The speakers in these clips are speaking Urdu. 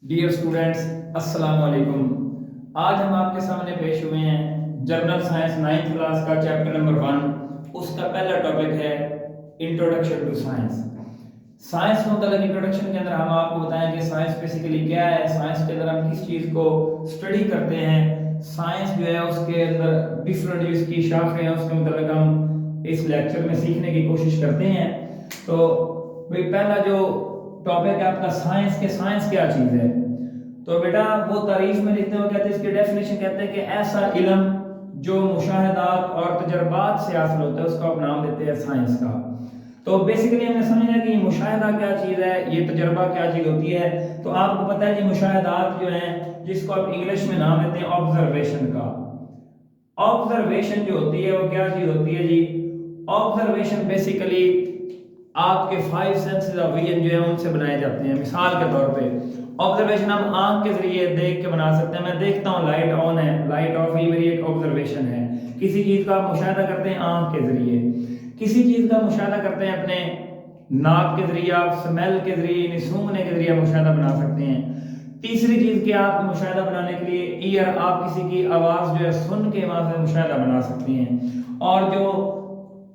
ڈیئر اسٹوڈینٹس، السلام علیکم۔ آج ہم آپ کے سامنے پیش ہوئے ہیں جنرل سائنس 9th کلاس کا چیپٹر نمبر 1۔ اس کا پہلا ٹاپک ہے انٹروڈکشن ٹو سائنس۔ سائنس کے متعلق انٹروڈکشن کے اندر ہم آپ کو بتائیں کہ سائنس بیسیکلی کیا ہے، سائنس کے اندر ہم کس چیز کو اسٹڈی کرتے ہیں، سائنس جو ہے اس کے اندر ڈفرنٹ اس کی شاخیں ہیں، اس کے متعلق ہم اس لیکچر میں سیکھنے کی کوشش کرتے ہیں۔ تو پہلا جو ٹاپک ہے آپ کا سائنس کے سائنس کیا چیز ہے، تو بیٹا وہ تعریف میں لکھتے ہوئے کہتے ہیں، اس کی ڈیفینیشن کہتے ہیں کہ ایسا علم جو مشاہدات اور تجربات سے حاصل ہوتا ہے اس کو آپ نام دیتے ہیں سائنس کا۔ تو بیسیکلی ہم نے سمجھنا کہ یہ مشاہدہ کیا چیز ہے، یہ تجربہ کیا چیز ہوتی ہے۔ تو آپ کو پتہ ہے کہ مشاہدات جو ہیں جس کو آپ انگلش میں نام دیتے ہیں آبزرویشن کا۔ آبزرویشن جو ہوتی ہے وہ کیا چیز ہوتی ہے جی؟ آبزرویشن بیسیکلی آپ کے 5 سینسز آف ویژن جو ہیں ان سے بنائے جاتے ہیں۔ مثال کے طور پہ آبزرویشن ہم آنکھ کے ذریعے دیکھ کے بنا سکتے ہیں۔ میں دیکھتا ہوں لائٹ آن ہے، لائٹ آف، یہ میری ایک آبزرویشن ہے۔ کسی چیز کا آپ مشاہدہ کرتے ہیں آنکھ کے ذریعے، کسی چیز کا مشاہدہ کرتے ہیں اپنے ناک کے ذریعے، آپ سمیل کے ذریعے یعنی سونگنے کے ذریعے مشاہدہ بنا سکتے ہیں۔ تیسری چیز کہ آپ مشاہدہ بنانے کے لیے ایئر، آپ کسی کی آواز جو ہے سن کے وہاں سے مشاہدہ بنا سکتے ہیں۔ اور جو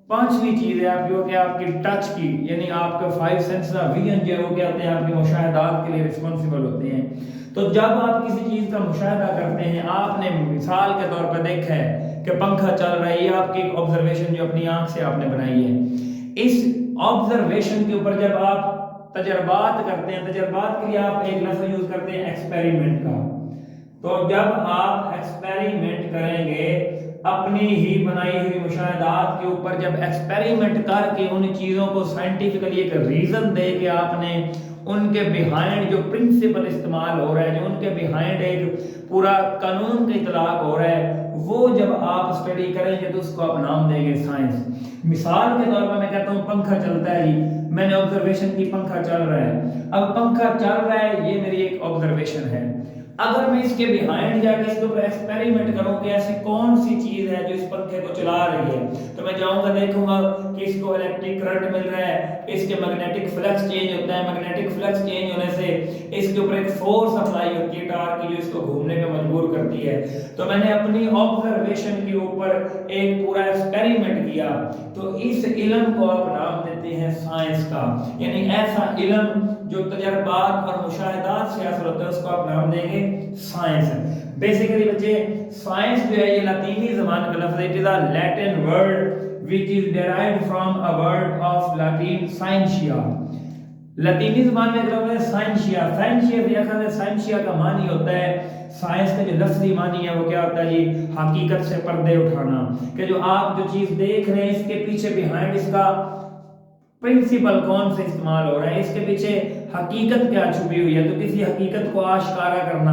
پانچویں چیز ہے آپ جو کہ آپ کی ٹچ کی، یعنی آپ کے 5 سینسز آف ویژن جو ہے وہ کہتے ہیں آپ کے مشاہدات کے لیے رسپانسیبل ہوتے ہیں۔ تو جب آپ کسی چیز کا مشاہدہ کرتے ہیں، آپ نے مثال کے طور پر دیکھا ہے کہ پنکھا چل رہا ہے، یہ آپ کی ایک آبزرویشن جو اپنی آنکھ سے آپ نے بنائی ہے۔ اس آبزرویشن کے اوپر جب آپ تجربات کرتے ہیں، تجربات کے لیے آپ ایک لفظ یوز کرتے ہیں ایکسپیریمنٹ کا۔ تو جب آپ ایکسپیریمنٹ کریں گے اپنی ہی بنائی ہوئی مشاہدات کے اوپر، جب ایکسپیریمنٹ کر کے ان چیزوں کو سائنٹیفکلی ایک ریزن دے کے آپ نے ان کے بیہائنڈ جو پرنسپل استعمال ہو رہا ہے، جو ان کے بیہائنڈ ایک پورا قانون کا اطلاق ہو رہا ہے، وہ جب آپ اسٹڈی کریں گے تو اس کو آپ نام دیں گے سائنس۔ مثال کے طور پر میں کہتا ہوں پنکھا چلتا ہے جی، میں نے آبزرویشن کی پنکھا چل رہا ہے۔ اب پنکھا چل رہا ہے یہ میری ایک آبزرویشن ہے۔ اگر میں اس کے بیہائنڈ جا کے اس کے اوپر ایکسپیریمنٹ کروں کہ ایسی کون سی چیز ہے جو اس پنکھے کو چلا رہی ہے، تو میں جاؤں گا دیکھوں گا کہ اس کو الیکٹرک کرنٹ مل رہا ہے، اس کے میگنیٹک فلکس چینج ہوتا ہے، میگنیٹک فلکس چینج ہونے سے اس کے اوپر ایک فورس اپلائی ہوتی ہے ٹارک کی جو اس کو گھومنے پہ مجبور کرتی ہے۔ تو میں نے اپنی آبزرویشن کے اوپر ایک پورا ایکسپیریمنٹ کیا، تو اس علم کو آپ نام دیتے ہیں سائنس کا۔ یعنی ایسا علم جو تجربات اور مشاہدات سے حاصل ہوتا ہے اس کو آپ نام دیں گے سائنس۔ بیسیکلی بچے سائنس جو ہے یہ لاطینی زبان کا لفظ ہے، it is a Latin word which is derived from a word of Latin scientia۔ لاطینی زبان میں ایک لفظ ہے سائنشیا۔ سائنشیا بھی اخذ ہے، سائنشیا کا معنی ہوتا ہے، سائنس کا جو لفظی معنی ہے وہ کیا ہوتا ہے جی؟ حقیقت سے پردے اٹھانا، کہ جو آپ جو چیز دیکھ رہے ہیں اس کے پیچھے بیہائنڈ اس کا پرنسپل کون سے استعمال ہو رہا ہے، اس کے پیچھے حقیقت کیا چھپی ہوئی ہے۔ تو کسی حقیقت کو آشکارا کرنا،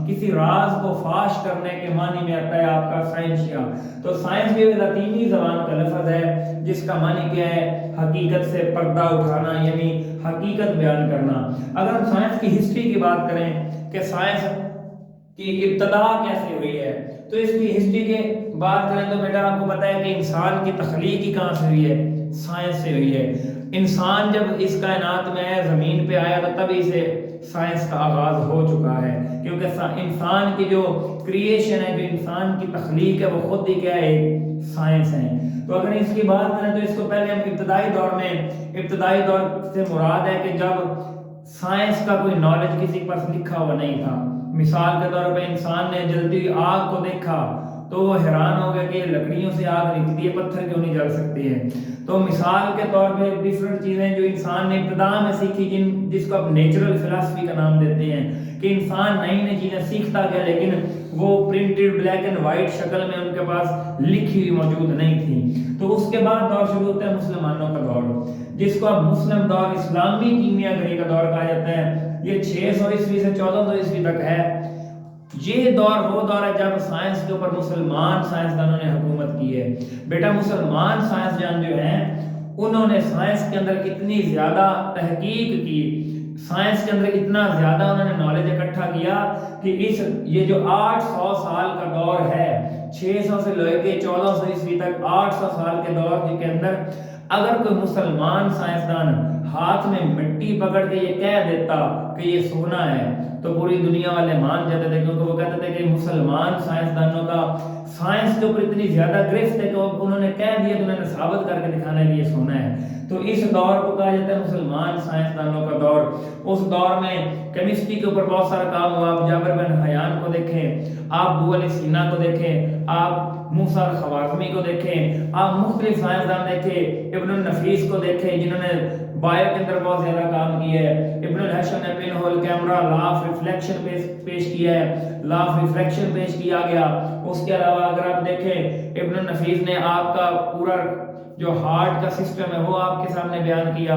کسی راز کو فاش کرنے کے معنی میں آتا ہے آپ کا سائنشیا۔ تو سائنس بھی لاطینی زبان کا لفظ ہے جس کا معنی کیا ہے؟ حقیقت سے پردہ اٹھانا، یعنی حقیقت بیان کرنا۔ اگر ہم سائنس کی ہسٹری کی بات کریں کہ سائنس کی ابتدا کیسے ہوئی ہے، تو اس کی ہسٹری کی بات کریں تو بیٹا آپ کو پتا ہے کہ انسان کی تخلیق ہی کہاں سے ہوئی ہے؟ سائنس سے ہوئی ہے۔ انسان جب اس کائنات میں آیا، زمین پہ آیا، تو تبھی سے سائنس کا آغاز ہو چکا ہے، کیونکہ انسان کی جو کریشن ہے، جو انسان کی تخلیق ہے، وہ خود ہی کیا ہے؟ ایک سائنس ہے۔ تو اگر اس کی بات کریں تو اس کو پہلے ہم ابتدائی دور سے مراد ہے کہ جب سائنس کا کوئی نالج کسی کے پاس لکھا ہوا نہیں تھا۔ مثال کے طور پہ انسان نے جلتی ہوئی آگ کو دیکھا تو وہ حیران ہو گیا کہ لکڑیوں سے آگ نکلتی ہے، پتھر کیوں نہیں جل سکتے ہیں۔ تو مثال کے طور پہ ڈفرنٹ چیزیں جو انسان نے ابتدا میں سیکھی، جس کو آپ نیچرل فلسفی کا نام دیتے ہیں، کہ انسان نئی نئی چیزیں سیکھتا گیا لیکن وہ پرنٹڈ بلیک اینڈ وائٹ شکل میں ان کے پاس لکھی ہوئی موجود نہیں تھی۔ تو اس کے بعد دور شروع ہوتا ہے مسلمانوں کا دور، جس کو اب مسلم دور، اسلامی کیمیا گری کا دور کہا جاتا ہے۔ یہ 600 عیسوی سے 1400 عیسوی تک ہے۔ یہ دور وہ دور ہے جب سائنس کے اوپر مسلمان سائنسدانوں نے حکومت کی ہے۔ بیٹا مسلمان سائنسدان جو ہیں انہوں نے سائنس کے اندر اتنی زیادہ تحقیق کی، سائنس کے اندر اتنا زیادہ انہوں نے نالج اکٹھا کیا کہ یہ جو 800 سال کا دور ہے، 600 سے لے کے 1400 عیسوی تک 800 سال کے دور کے اندر اگر کوئی مسلمان سائنسدان ہاتھ میں مٹی پکڑ کے یہ کہہ دیتا کہ یہ سونا ہے تو پوری دنیا والے مان جاتے تھے، کیونکہ وہ کہتے تھے کہ مسلمان سائنسدانوں کا سائنس کے اوپر اتنی زیادہ گرفت ہے کہ انہوں نے کہہ دیا تو انہوں نے ثابت کر کے دکھانا ہے کہ یہ سونا ہے۔ تو اس دور کو کہا جاتا ہے مسلمان سائنسدانوں کا دور۔ اس دور میں کیمسٹری کے اوپر بہت سارا کام ہوا۔ آپ جابر بن حیان کو دیکھیں، آپ ابو علی سینا کو دیکھیں، آپ موسیٰ الخوارزمی کو دیکھیں، آپ مختلف سائنسدان دیکھیں، ابن النفیس کو دیکھیں جنہوں نے بایو کے اندر بہت زیادہ کام کیا ہے۔ ابن الحشم نے pinhole camera, law of reflection پیش کیا ہے، لا آف ریفریکشن پیش کیا گیا۔ اس کے علاوہ اگر آپ دیکھیں ابن النفیس نے آپ کا پورا جو ہارٹ کا سسٹم ہے وہ آپ کے سامنے بیان کیا۔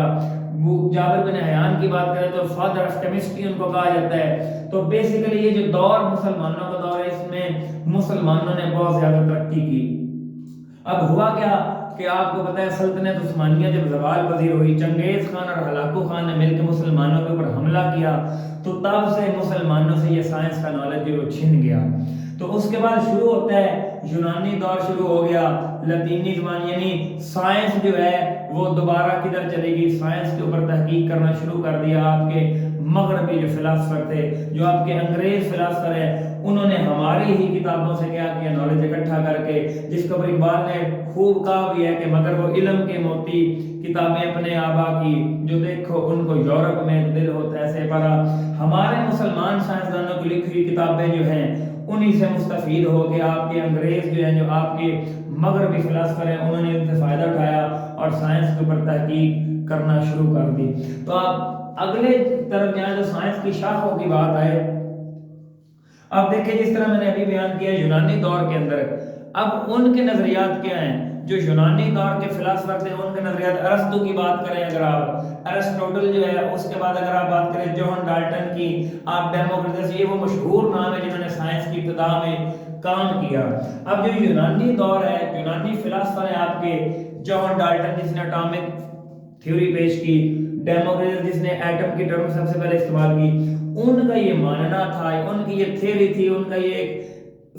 جابر بن حیان کی بات کریں تو فادر آف کیمسٹری ان کو کہا جاتا ہے۔ تو بیسیکلی یہ جو دور مسلمانوں کا دور ہے، اس میں مسلمانوں نے بہت زیادہ ترقی کی۔ اب ہوا کیا کہ آپ کو پتہ ہے سلطنت عثمانیہ جب زوال پذیر ہوئی، چنگیز خان اور ہلاکو خان نے مل کے مسلمانوں کے اوپر حملہ کیا، تو تب سے مسلمانوں سے یہ سائنس کا نالج جو چھن گیا۔ تو اس کے بعد شروع ہوتا ہے یونانی دور شروع ہو گیا، لاطینی زبان، یعنی سائنس جو ہے وہ دوبارہ کدھر چلے گی، سائنس کے اوپر تحقیق کرنا شروع کر دیا۔ آپ کے مغربی جو فلاسفر تھے، جو آپ کے انگریز فلاسفر ہیں، انہوں نے ہماری ہی کتابوں سے کیا کیا، نالج اکٹھا کر کے، جس کو اقبال نے خوب کہا بھی ہے کہ مگر وہ علم کے موتی کتابیں اپنے آبا کی، جو دیکھو ان کو یورپ میں دل ہوتا ایسے پڑھا۔ ہمارے مسلمان سائنسدانوں کی لکھی ہوئی کتابیں جو ہیں انہی سے مستفید ہو کے آپ کے انگریز جو ہیں، جو آپ کے مغربی فلاسفر ہیں، انہوں نے ان سے فائدہ اٹھایا اور سائنس کے اوپر تحقیق کرنا شروع کر دی۔ تو آپ اگلے طرف جائیں جو سائنس کی شاخوں کی بات آئے، اب دیکھیں جس طرح میں نے ابھی بیان کیا یونانی دور کے اندر، اب ان کے نظریات کیا ہیں؟ جو یونانی دور کے فلاسفر تھے ان کے نظریات، ارسطو کی بات کریں اگر آپ، ارسطوٹل جو ہے، اس کے بعد اگر آپ بات کریں جوہن ڈالٹن کی، آپ ڈیموکریٹس، یہ وہ مشہور نام ہے جنہوں نے سائنس کی ابتدا میں کام کیا۔ اب جو یونانی دور ہے، یونانی فلاسفر ہیں آپ کے، جوہن ڈالٹن جس نے اٹامک تھیوری پیش کی، ڈیموکریٹس جس نے ایٹم کی ٹرم سب سے پہلے استعمال کی، ان کا یہ ماننا تھا، ان کی یہ تھیوری تھی، ان کا یہ ایک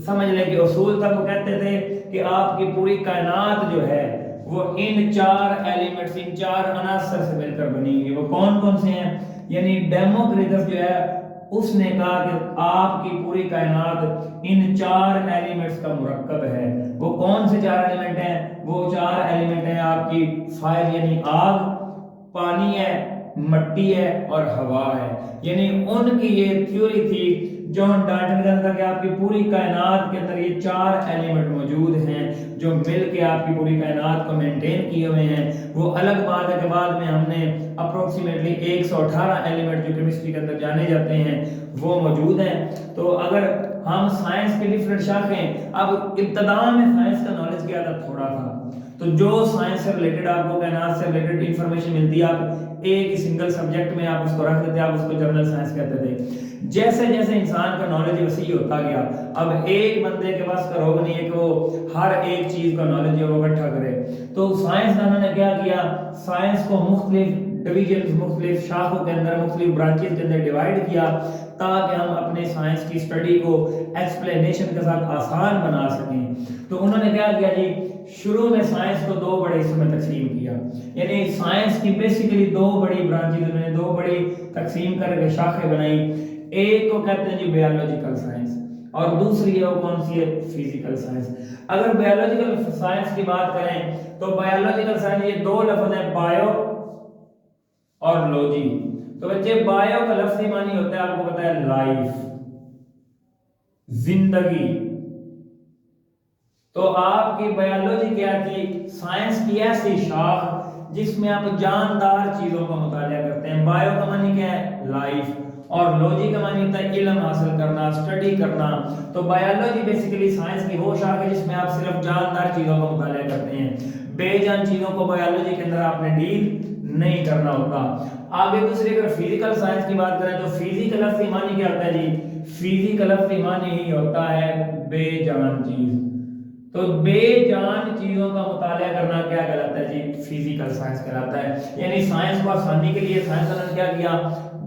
سمجھ لیں کہ اصول تھا۔ وہ کہتے تھے کہ آپ کی پوری کائنات جو ہے وہ ان چار ایلیمنٹس، ان چار عناصر سے مل کر بنی ہوئی ہے۔ وہ کون کون سے ہیں؟ یعنی ڈیموکریٹس جو ہے اس نے کہا کہ آپ کی پوری کائنات ان چار ایلیمنٹس کا مرکب ہے۔ وہ کون سے چار ایلیمنٹ ہیں؟ وہ چار ایلیمنٹ ہیں آپ کی فائر، یعنی آگ، پانی ہے، مٹی ہے اور ہوا ہے۔ یعنی ان کی یہ تھیوری تھی۔ جوہن ڈالٹن کہتا تھا کہ آپ کی پوری کائنات کے اندر یہ چار ایلیمنٹ موجود ہیں جو مل کے آپ کی پوری کائنات کو مینٹین کیے ہوئے ہیں۔ وہ الگ بات ہے کہ بعد میں ہم نے اپروکسیمیٹلی 118 ایلیمنٹ جو کیمسٹری کے اندر جانے جاتے ہیں وہ موجود ہیں۔ تو اگر ہم سائنس کی ڈیفرنٹ شاخیں، اب ابتدا میں سائنس کا نالج کیا تھا، تھوڑا تھا، تو جو سائنس سے ریلیٹڈ آپ کو کائنات سے ریلیٹڈ انفارمیشن ملتی ہے، آپ ایک ہی سنگل سبجیکٹ میں آپ اس کو رکھ دیتے، آپ اس کو جنرل سائنس کہتے تھے۔ جیسے جیسے انسان کا نالج وسیع ہوتا گیا، اب ایک بندے کے پاس کا روگ نہیں ہے کہ وہ ہر ایک چیز کا نالج جو وہ اکٹھا کرے۔ تو سائنسدانوں نے کیا کیا، سائنس کو مختلف ڈویژنز، مختلف شاخوں کے اندر، مختلف برانچز کے اندر ڈیوائیڈ کیا تاکہ ہم اپنے سائنس کی اسٹڈی کو ایکسپلینیشن کے ساتھ آسان بنا سکیں۔ تو انہوں نے کیا کیا جی، شروع میں سائنس کو دو بڑے حصوں میں تقسیم کیا، یعنی سائنس کی بیسیکلی دو بڑی برانچز، انہوں نے دو بڑی تقسیم کر کے شاخیں بنائی۔ ایک کو کہتے ہیں جی بیولوجیکل سائنس، اور دوسری ہے وہ کون سی ہے، فزیکل سائنس۔ اگر بیولوجیکل سائنس کی بات کریں تو بیولوجیکل سائنس یہ دو لفظ ہیں، بایو اور لوجی۔ تو بچے بایو کا لفظی معنی ہوتا ہے، آپ کو پتا ہے، لائف، زندگی۔ تو آپ کی بایولوجی کیا تھی، سائنس کی ایسی شاخ جس میں آپ جاندار چیزوں کا مطالعہ کرتے ہیں۔ بایو کا معنی کیا ہے، لائف، اور لوجی کا معنی ہوتا ہے علم حاصل کرنا، اسٹڈی کرنا۔ تو بایولوجی بیسیکلی سائنس کی وہ شاخ ہے جس میں آپ صرف جاندار چیزوں کا مطالعہ کرتے ہیں، بے جان چیزوں کو بایولوجی کے اندر آپ نے ڈیل نہیں کرنا ہوتا۔ آگے دوسری اگر فزیکل سائنس کی بات کریں تو فزیکل لفظی معنی کیا ہوتا ہے جی، فزیکل لفظی معنی ہی ہوتا ہے بے جان چیز۔ تو بے جان چیزوں کا مطالعہ کرنا کیا کہلاتا ہے جی، فزیکل سائنس کہلاتا ہے۔ یعنی سائنس کو آسانی کے لیے سائنسدانوں نے کیا کیا،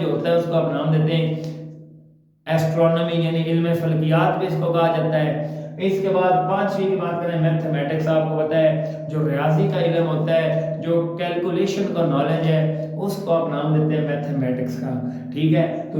جو ہوتا ہے اس کو آپ نام دیتے ہیں ایسٹرونومی یعنی علم فلکیات بھی اس کو کہا جاتا ہے۔ اس کے بعد پانچویں کی بات کریں میتھمیٹکس، آپ کو پتہ ہے جو ریاضی کا علم ہوتا ہے، جو کیلکولیشن کا نالج ہے، اس کو آپ نام دیتے ہیں میتھمیٹکس کا، ٹھیک ہے۔ تو